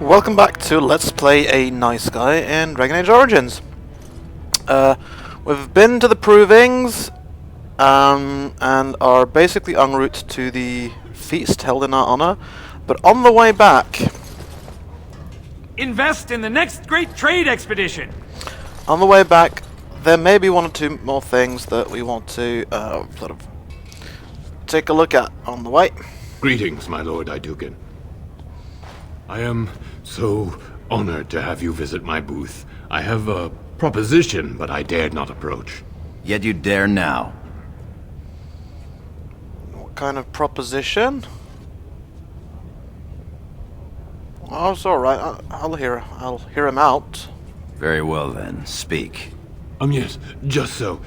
Welcome back to Let's Play a Nice Guy in Dragon Age Origins. We've been to the Provings, and are basically en route to the feast held in our honor. But on the way back... Invest in the next great trade expedition! On the way back, there may be one or two more things that we want to sort of take a look at on the way. Greetings, my lord Idugan. I am so honored to have you visit my booth. I have a proposition, but I dared not approach. Yet you dare now. What kind of proposition? Oh, it's alright. I'll hear him out. Very well then, speak. Yes, just so.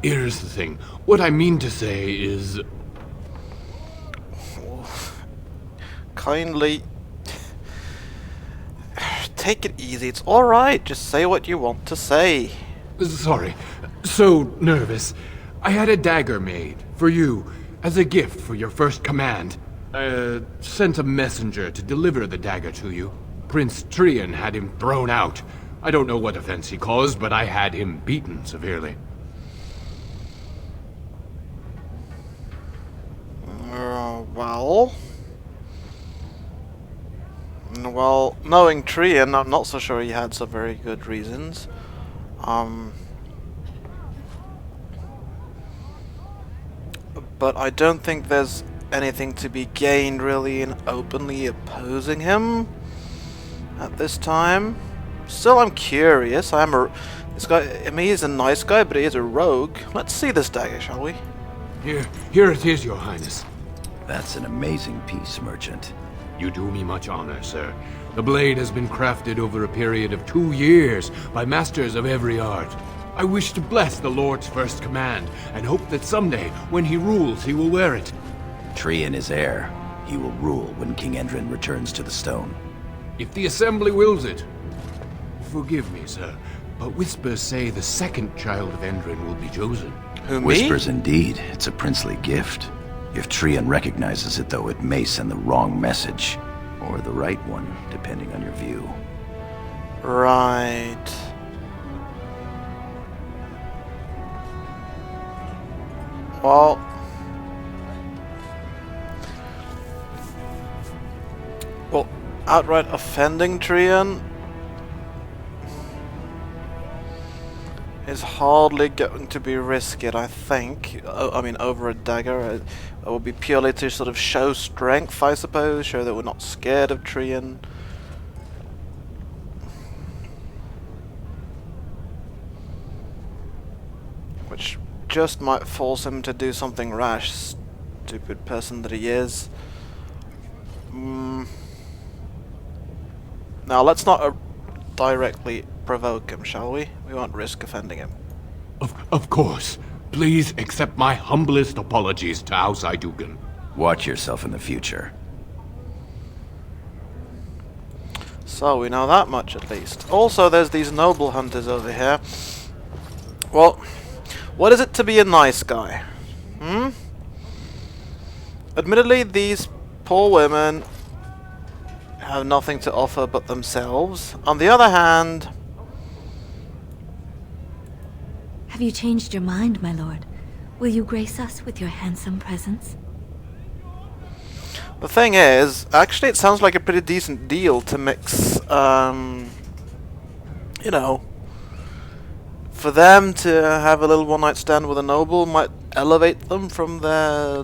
Here's the thing. What I mean to say is... Kindly... take it easy. It's alright. Just say what you want to say. Sorry. So nervous. I had a dagger made for you as a gift for your first command. Sent a messenger to deliver the dagger to you. Prince Trian had him thrown out. I don't know what offense he caused, but I had him beaten severely. Well, knowing Trian, I'm not so sure he had some very good reasons. But I don't think there's anything to be gained really in openly opposing him at this time. Still, I'm curious. This guy. I mean, he's a nice guy, but he is a rogue. Let's see this dagger, shall we? Here it is, your highness. That's an amazing piece, merchant. You do me much honor, sir. The blade has been crafted over a period of 2 years by masters of every art. I wish to bless the Lord's first command, and hope that someday, when he rules, he will wear it. Trian is heir. He will rule when King Endrin returns to the stone. If the assembly wills it. Forgive me, sir, but whispers say the second child of Endrin will be chosen. Who, me? Whispers indeed. It's a princely gift. If Trian recognizes it, though, it may send the wrong message. Or the right one, depending on your view. Right. Well... outright offending Trian is hardly going to be risky, I think. I mean, over a dagger. It will be purely to sort of show strength, I suppose. Show that we're not scared of Trian. Which just might force him to do something rash. Stupid person that he is. Now, let's not directly provoke him, shall we? We won't risk offending him. Of course. Please accept my humblest apologies to House Idugan. Watch yourself in the future. So, we know that much at least. Also, there's these noble hunters over here. Well, what is it to be a nice guy? Admittedly, these poor women have nothing to offer but themselves. On the other hand... Have you changed your mind, my lord? Will you grace us with your handsome presence? The thing is, actually it sounds like a pretty decent deal to mix, you know, for them to have a little one-night stand with a noble might elevate them from their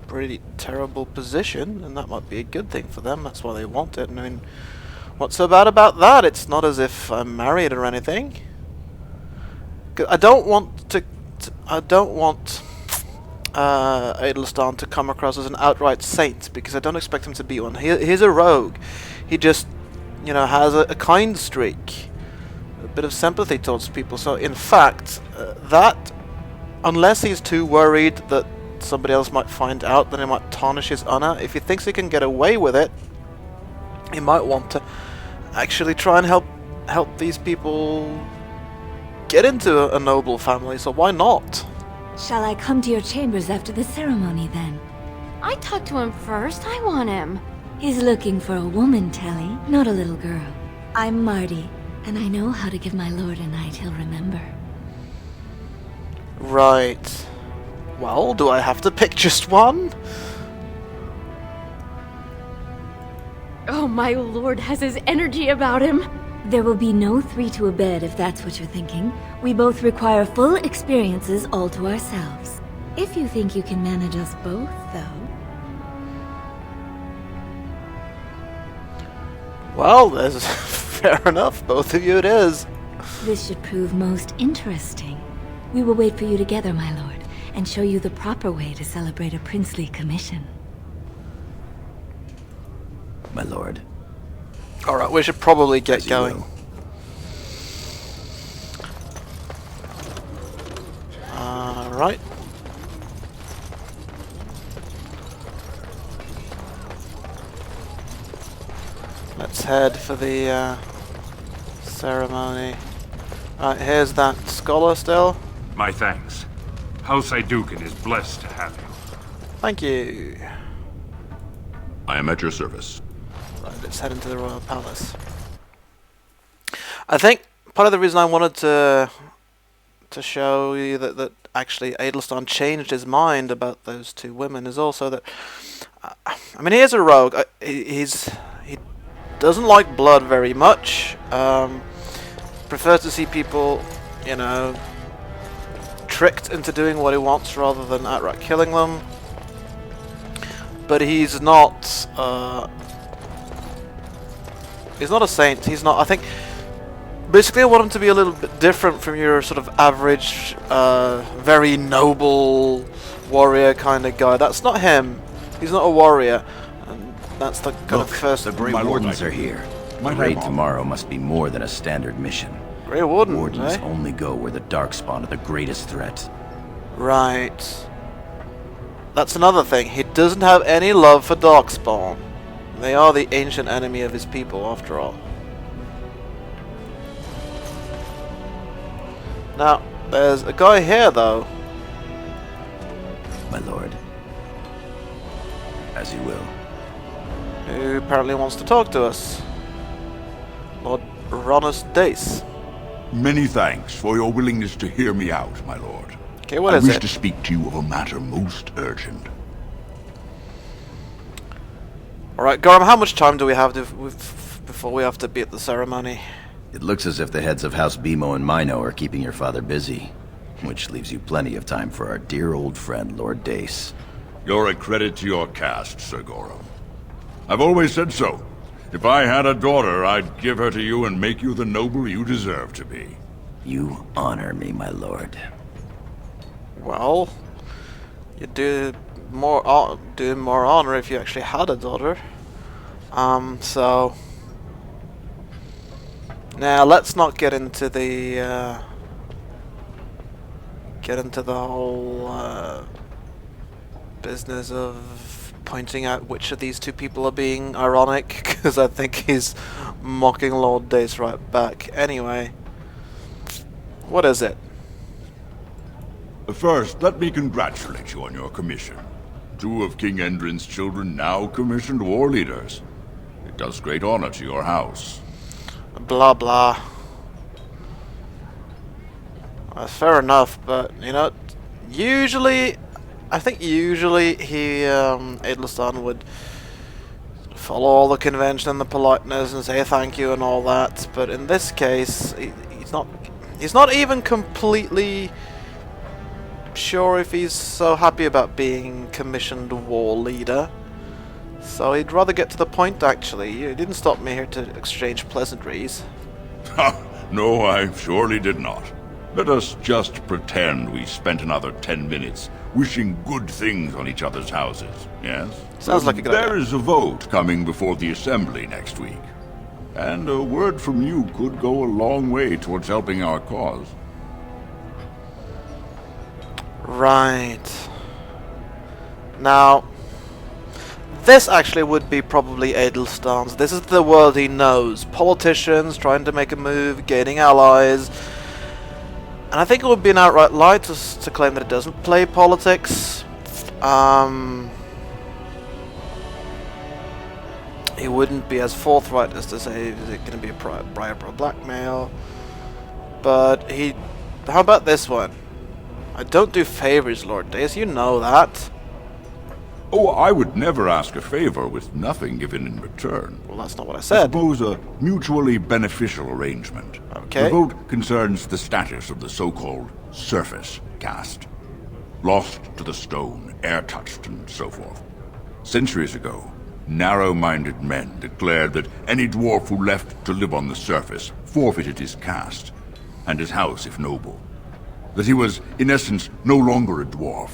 pretty terrible position, and that might be a good thing for them. That's why they want it. I mean, what's so bad about that? It's not as if I'm married or anything. I don't want Adelstan to come across as an outright saint, because I don't expect him to be one. He's a rogue. He just, you know, has a kind streak, a bit of sympathy towards people. So in fact, that, unless he's too worried that somebody else might find out, then he might tarnish his honor. If he thinks he can get away with it, he might want to actually try and help these people get into a noble family, so why not? Shall I come to your chambers after the ceremony, then? I talked to him first. I want him. He's looking for a woman, Telly, not a little girl. I'm Marty, and I know how to give my lord a night he'll remember. Right. Well, do I have to pick just one? Oh, my lord has his energy about him. There will be no 3 to a bed if that's what you're thinking. We both require full experiences all to ourselves. If you think you can manage us both, though. Well, there's fair enough. Both of you it is. This should prove most interesting. We will wait for you together, my lord, and show you the proper way to celebrate a princely commission. My lord. Alright, we should probably get As you going. will. Alright. Let's head for the ceremony. Right, here's that scholar still. My thanks. House Iduken is blessed to have you. Thank you. I am at your service. Right, let's head into the royal palace. I think part of the reason I wanted to show you that actually Adelstan changed his mind about those 2 women is also that I mean, he is a rogue. He doesn't like blood very much. Prefers to see people, you know, tricked into doing what he wants rather than outright killing them. But he's not a saint. He's not. I think basically I want him to be a little bit different from your sort of average, very noble warrior kind of guy. That's not him. He's not a warrior. And that's the kind of first. the Grey My lord Wardens knight. are here. My The raid grandma. tomorrow must be more than a standard mission. Grey Wardens, Wardens eh? only go where the Darkspawn are the greatest threat. Right. That's another thing. He doesn't have any love for Darkspawn. They are the ancient enemy of his people, after all. Now, there's a guy here, though. My lord. As you will. Who apparently wants to talk to us. Lord Ronus Dace. Many thanks for your willingness to hear me out, my lord. Okay, what I is wish it? to speak to you of a matter most urgent. Alright, Gorham, how much time do we have before we have to be at the ceremony? It looks as if the heads of House Bimo and Mino are keeping your father busy, which leaves you plenty of time for our dear old friend, Lord Dace. You're a credit to your caste, Sir Gorham. I've always said so. If I had a daughter, I'd give her to you and make you the noble you deserve to be. You honor me, my lord. Well, you'd do more honor if you actually had a daughter. So now let's not get into the whole business of pointing out which of these 2 people are being ironic, because I think he's mocking Lord Dace right back. Anyway, what is it? First, let me congratulate you on your commission. 2 of King Endrin's children now commissioned war leaders. It does great honor to your house. Blah blah. Fair enough, but you know, I think usually he, Adelstan would follow all the convention and the politeness and say thank you and all that. But in this case, he's not even completely sure if he's so happy about being commissioned war leader. So he'd rather get to the point, actually. You didn't stop me here to exchange pleasantries. Ha! No, I surely did not. Let us just pretend we spent another 10 minutes wishing good things on each other's houses, yes? Sounds like a good There idea. is a vote coming before the Assembly next week. And a word from you could go a long way towards helping our cause. Right. Now, this actually would be probably Adelstan's. This is the world he knows. Politicians trying to make a move, gaining allies. And I think it would be an outright lie to claim that it doesn't play politics. he wouldn't be as forthright as to say, is it going to be a bribe or blackmail? But he... How about this one? I don't do favors, Lord Dace, you know that. Oh, I would never ask a favor with nothing given in return. Well, that's not what I I said. suppose a mutually beneficial arrangement. Okay. The vote concerns the status of the so-called surface caste. Lost to the stone, air-touched, and so forth. Centuries ago, narrow-minded men declared that any dwarf who left to live on the surface forfeited his caste, and his house if noble. That he was, in essence, no longer a dwarf.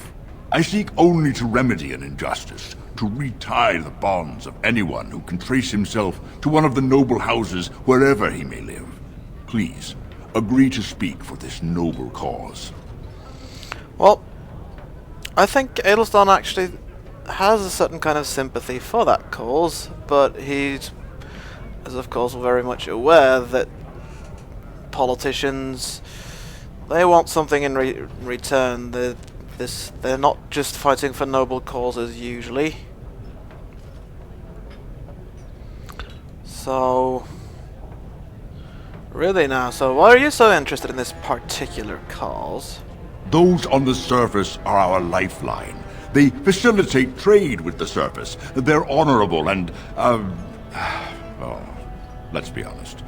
I seek only to remedy an injustice, to retie the bonds of anyone who can trace himself to one of the noble houses wherever he may live. Please, agree to speak for this noble cause. Well, I think Adelstan actually has a certain kind of sympathy for that cause, but he's, is of course very much aware that politicians, they want something in return. They're not just fighting for noble causes usually. So, really now, so why are you so interested in this particular cause? Those on the surface are our lifeline. They facilitate trade with the surface. They're honorable and, well, let's be honest.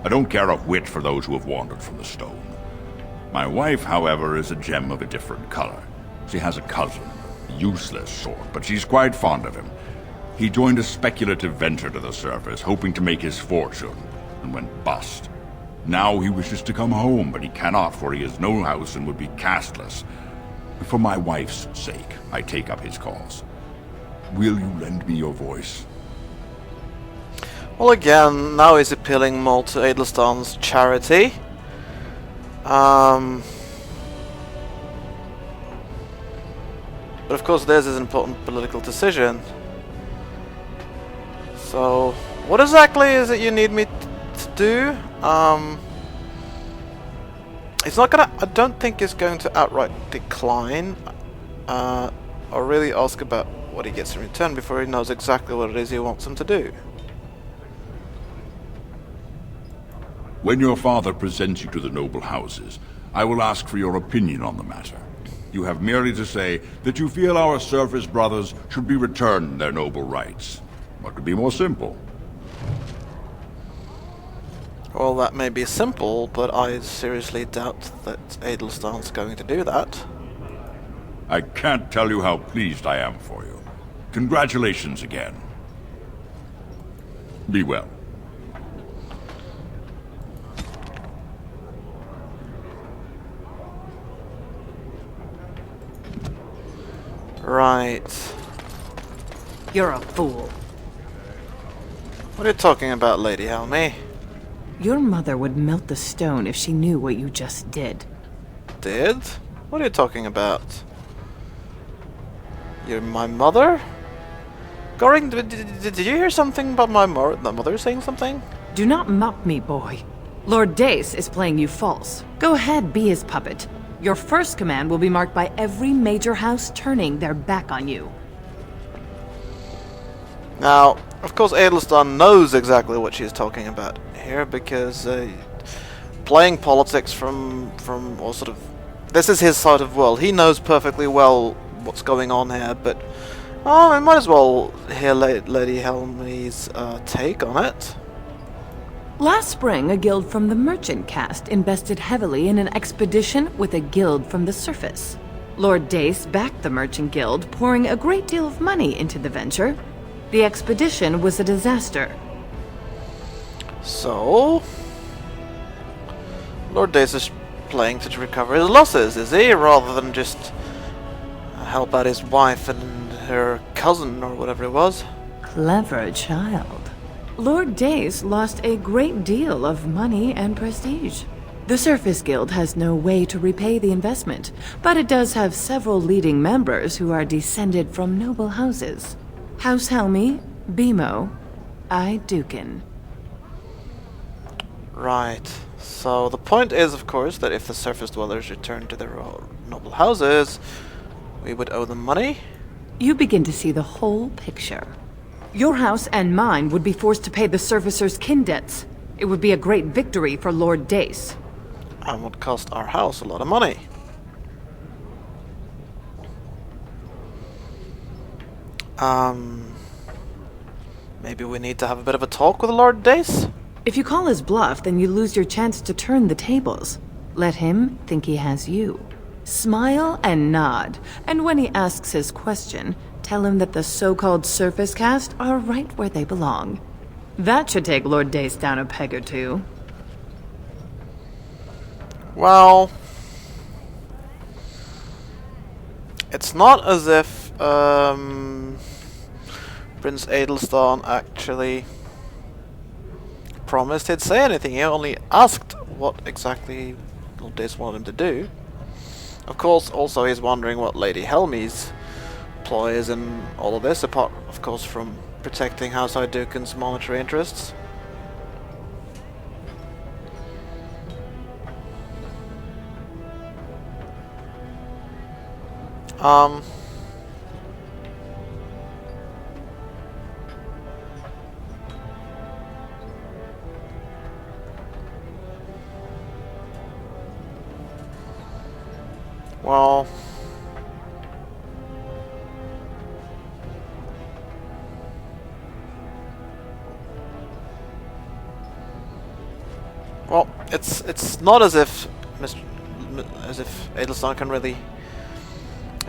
I don't care a whit for those who have wandered from the stone. My wife, however, is a gem of a different color. She has a cousin, useless sort, but she's quite fond of him. He joined a speculative venture to the surface, hoping to make his fortune, and went bust. Now he wishes to come home, but he cannot, for he has no house and would be casteless. For my wife's sake, I take up his cause. Will you lend me your voice? Well, again, now he's appealing more to Adelstan's charity. But of course there's this important political decision. So, what exactly is it you need me to do? It's not gonna, I don't think it's going to outright decline, or really ask about what he gets in return before he knows exactly what it is he wants him to do. When your father presents you to the noble houses, I will ask for your opinion on the matter. You have merely to say that you feel our surface brothers should be returned their noble rights. What could be more simple? Well, that may be simple, but I seriously doubt that Adelstan's going to do that. I can't tell you how pleased I am for you. Congratulations again. Be well. Right. You're a fool. What are you talking about, Lady Helmy? Your mother would melt the stone if she knew what you just did. Did? What are you talking about? You're my mother? Goring, did you hear something about my mother saying something? Do not mock me, boy. Lord Dace is playing you false. Go ahead, be his puppet. Your first command will be marked by every major house turning their back on you. Now, of course, Adelstan knows exactly what she's talking about here, because playing politics from or sort of, this is his side of the world. He knows perfectly well what's going on here, but I might as well hear Lady Helmy's take on it. Last spring, a guild from the merchant caste invested heavily in an expedition with a guild from the surface. Lord Dace backed the merchant guild, pouring a great deal of money into the venture. The expedition was a disaster. So, Lord Dace is playing to recover his losses, is he? Rather than just help out his wife and her cousin, or whatever it was. Clever child. Lord Dace lost a great deal of money and prestige. The Surface Guild has no way to repay the investment, but it does have several leading members who are descended from noble houses. House Helmy, Bimo, Dukin. Right. So the point is, of course, that if the surface dwellers return to their noble houses, we would owe them money. You begin to see the whole picture. Your house and mine would be forced to pay the Surfacer's kin debts. It would be a great victory for Lord Dace. And would cost our house a lot of money. Maybe we need to have a bit of a talk with Lord Dace? If you call his bluff, then you lose your chance to turn the tables. Let him think he has you. Smile and nod, and when he asks his question, tell him that the so-called Surface Caste are right where they belong. That should take Lord Dace down a peg or two. Well, it's not as if Prince Adelstan actually promised he'd say anything. He only asked what exactly Lord Dace wanted him to do. Of course, also he's wondering what Lady Helmi's ploy is in all of this, apart, of course, from protecting House Hydukin's monetary interests. Well, it's not as if Adelstan can really.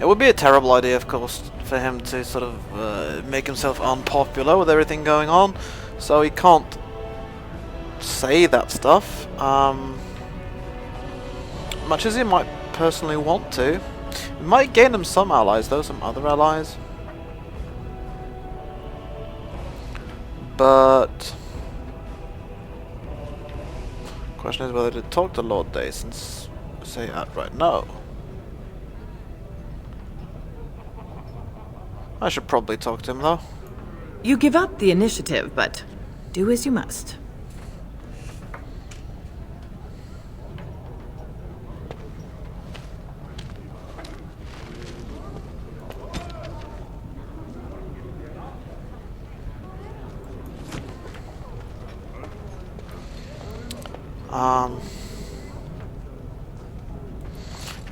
It would be a terrible idea, of course, for him to sort of make himself unpopular with everything going on, so he can't say that stuff. Much as he might personally want to. It might gain him some allies, though, some other allies. But the question is whether to talk to Lord Dace and say outright no. I should probably talk to him, though. You give up the initiative, but do as you must.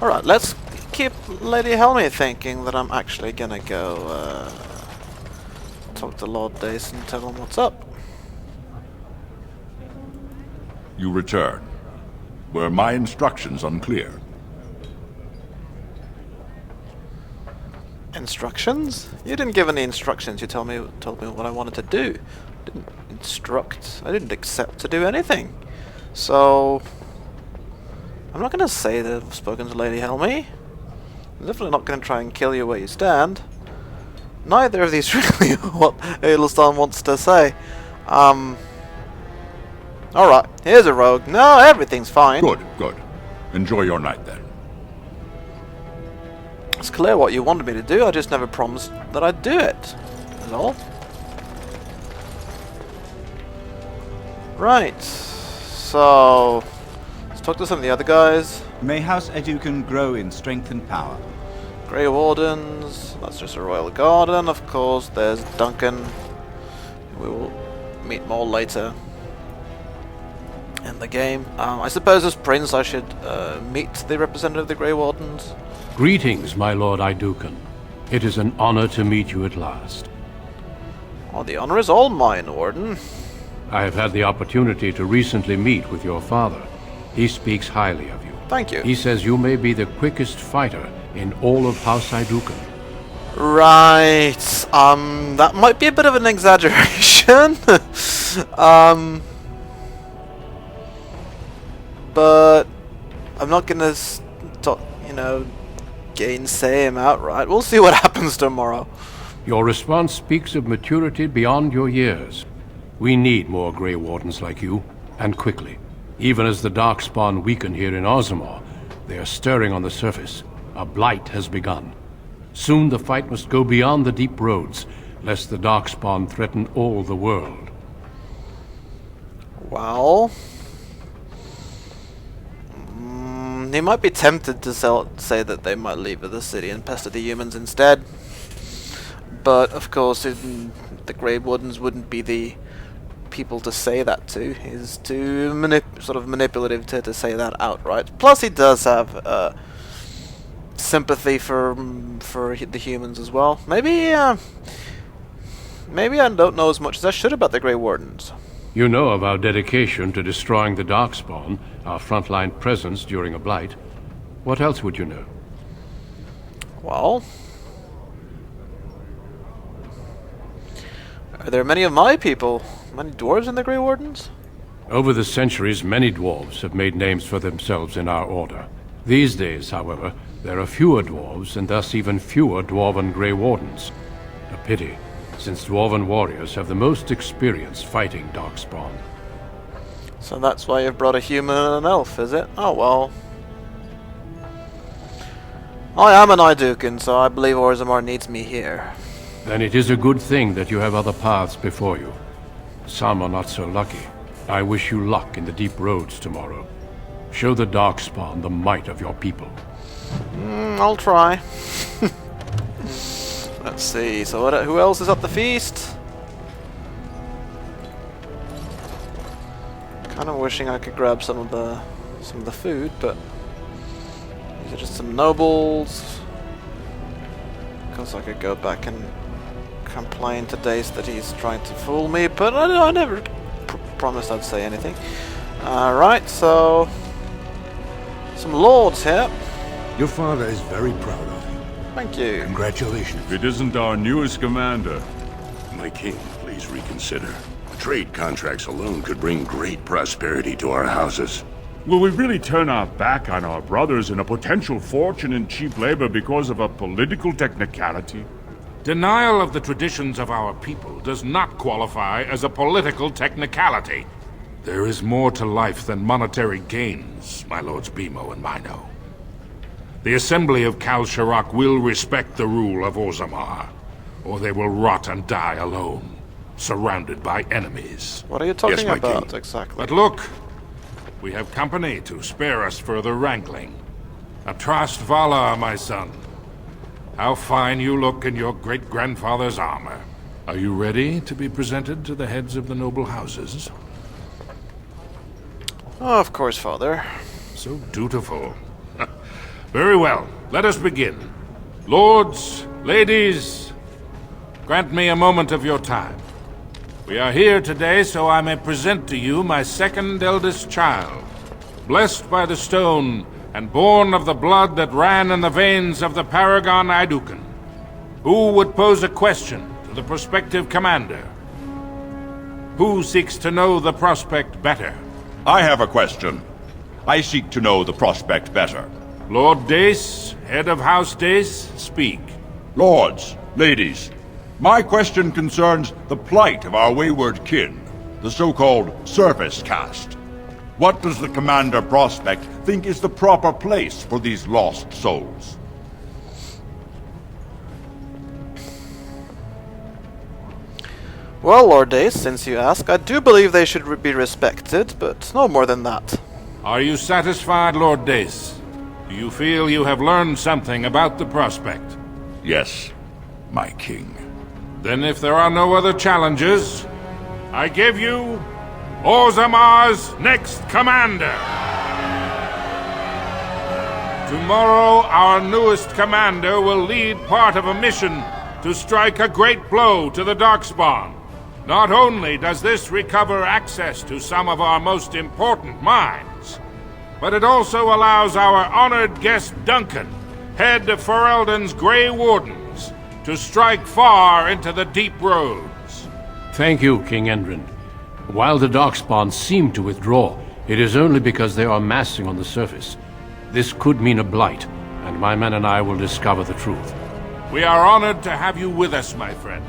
Alright, let's keep Lady Helmi thinking that I'm actually gonna go talk to Lord Dace and tell him what's up. You return. Were my instructions unclear? Instructions? You didn't give any instructions. You told me what I wanted to do. I didn't instruct. I didn't accept to do anything. So I'm not going to say that I've spoken to Lady Helmi. I'm definitely not going to try and kill you where you stand. Neither of these really what Adelstan wants to say. Alright, here's a rogue. No, everything's fine. Good, good. Enjoy your night then. It's clear what you wanted me to do, I just never promised that I'd do it. That's all. Right. So let's talk to some of the other guys. May House Educan grow in strength and power. Grey Wardens, that's just a Royal Guard, and of course there's Duncan. We will meet more later in the game. I suppose as Prince I should meet the representative of the Grey Wardens. Greetings, my Lord Hydukin. It is an honor to meet you at last. Oh, the honor is all mine, Warden. I have had the opportunity to recently meet with your father. He speaks highly of you. Thank you. He says you may be the quickest fighter in all of House Hydukin. Right. That might be a bit of an exaggeration. But I'm not gonna gainsay him outright. We'll see what happens tomorrow. Your response speaks of maturity beyond your years. We need more Grey Wardens like you, and quickly. Even as the Darkspawn weaken here in Ozamor, they are stirring on the surface. A blight has begun. Soon the fight must go beyond the deep roads, lest the Darkspawn threaten all the world. Well, he might be tempted to say that they might leave the city and pester the humans instead. But of course, the the Grey Wardens wouldn't be the people to say that to. He's too sort of manipulative to say that outright. Plus, he does have sympathy for the humans as well. Maybe I don't know as much as I should about the Grey Wardens. You know of our dedication to destroying the Darkspawn, our frontline presence during a blight. What else would you know? Well, are there many of my people, many dwarves in the Grey Wardens? Over the centuries, many dwarves have made names for themselves in our order. These days, however, there are fewer dwarves, and thus even fewer Dwarven Grey Wardens. A pity, since Dwarven warriors have the most experience fighting Darkspawn. So that's why you've brought a human and an elf, is it? Oh well. I am an Idukan, so I believe Orzammar needs me here. Then it is a good thing that you have other paths before you. Some are not so lucky. I wish you luck in the deep roads tomorrow. Show the Darkspawn the might of your people. I'll try. Let's see, so who else is at the feast? Kind of wishing I could grab some of the food, but these are just some nobles. Because I could go back and complain to Dace that he's trying to fool me, but I never promised I'd say anything. Alright, so some lords here. Your father is very proud of you. Thank you. Congratulations. It isn't our newest commander. My king, please reconsider. Trade contracts alone could bring great prosperity to our houses. Will we really turn our back on our brothers and a potential fortune in cheap labor because of a political technicality? Denial of the traditions of our people does not qualify as a political technicality. There is more to life than monetary gains, my lords Bimo and Mino. The Assembly of Kal Sharok will respect the rule of Orzammar, or they will rot and die alone, surrounded by enemies. What are you talking my about, king. exactly? But look, we have company to spare us further wrangling. Atrast Vala, my son. How fine you look in your great-grandfather's armor. Are you ready to be presented to the heads of the noble houses? Oh, of course, father. So dutiful. Very well, let us begin. Lords, ladies, grant me a moment of your time. We are here today so I may present to you my second eldest child, blessed by the stone and born of the blood that ran in the veins of the Paragon Idukan. Who would pose a question to the prospective commander? Who seeks to know the prospect better? I have a question. I seek to know the prospect better. Lord Dace, head of House Dace, speak. Lords, ladies, my question concerns the plight of our wayward kin, the so-called surface caste. What does the Commander Prospect think is the proper place for these lost souls? Well, Lord Dace, since you ask, I do believe they should be respected, but no more than that. Are you satisfied, Lord Dace? Do you feel you have learned something about the prospect? Yes, my king. Then if there are no other challenges, I give you Orzammar's next commander. Tomorrow, our newest commander will lead part of a mission to strike a great blow to the Darkspawn. Not only does this recover access to some of our most important mines, but it also allows our honored guest Duncan, head of Ferelden's Grey Wardens, to strike far into the deep roads. Thank you, King Endrin. While the Darkspawn seem to withdraw, it is only because they are massing on the surface. This could mean a blight, and my men and I will discover the truth. We are honored to have you with us, my friend.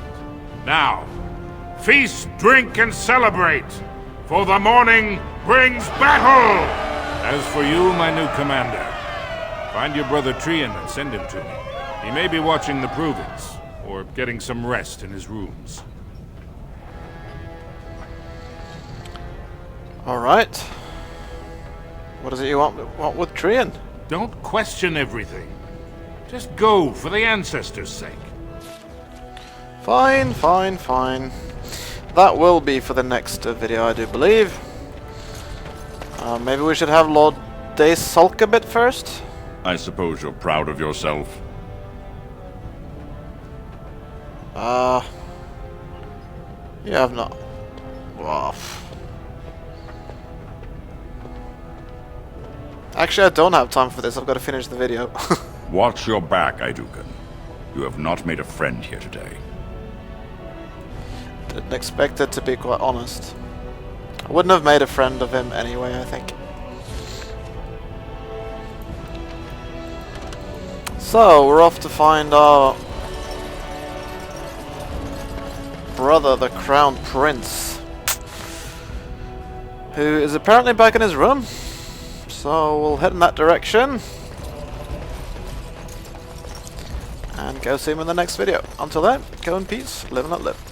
Now, feast, drink, and celebrate, for the morning brings battle! As for you, my new commander, find your brother Trian and send him to me. He may be watching the Provence, or getting some rest in his rooms. Alright. What is it you want with Trian? Don't question everything. Just go for the ancestors' sake. Fine, fine, fine. That will be for the next video, I do believe. Maybe we should have Lord Day sulk a bit first? I suppose you're proud of yourself. Yeah, I've not. Well, actually, I don't have time for this. I've got to finish the video. Watch your back, Idukan. You have not made a friend here today. Didn't expect it, to be quite honest. I wouldn't have made a friend of him anyway, I think. So, we're off to find our brother, the Crown Prince, who is apparently back in his room. So, we'll head in that direction and go see him in the next video. Until then, go in peace, live and let live.